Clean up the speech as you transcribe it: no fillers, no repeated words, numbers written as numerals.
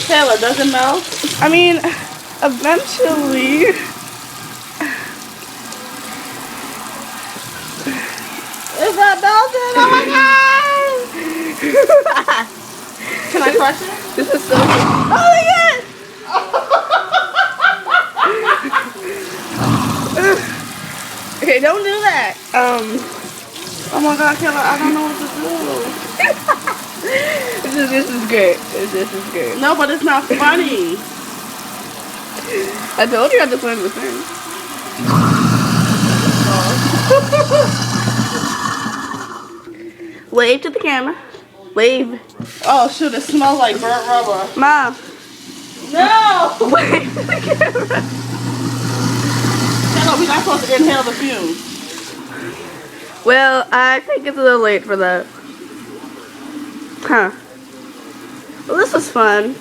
Taylor, does it melt? I mean, eventually. Is that melted? Oh my god! Can I crush it? This is so. Oh my god! Okay, don't do that. Oh my god, Taylor, I don't know what to do. This is great. This is great. No, but it's not funny. I told you I had to find the thing. Wave to the camera. Wave. Oh shoot, it smells like burnt rubber. Mom. No! Wave to the camera. Taylor, we're not supposed to inhale the fumes. Well, I think it's a little late for that. Huh. Well, this was fun.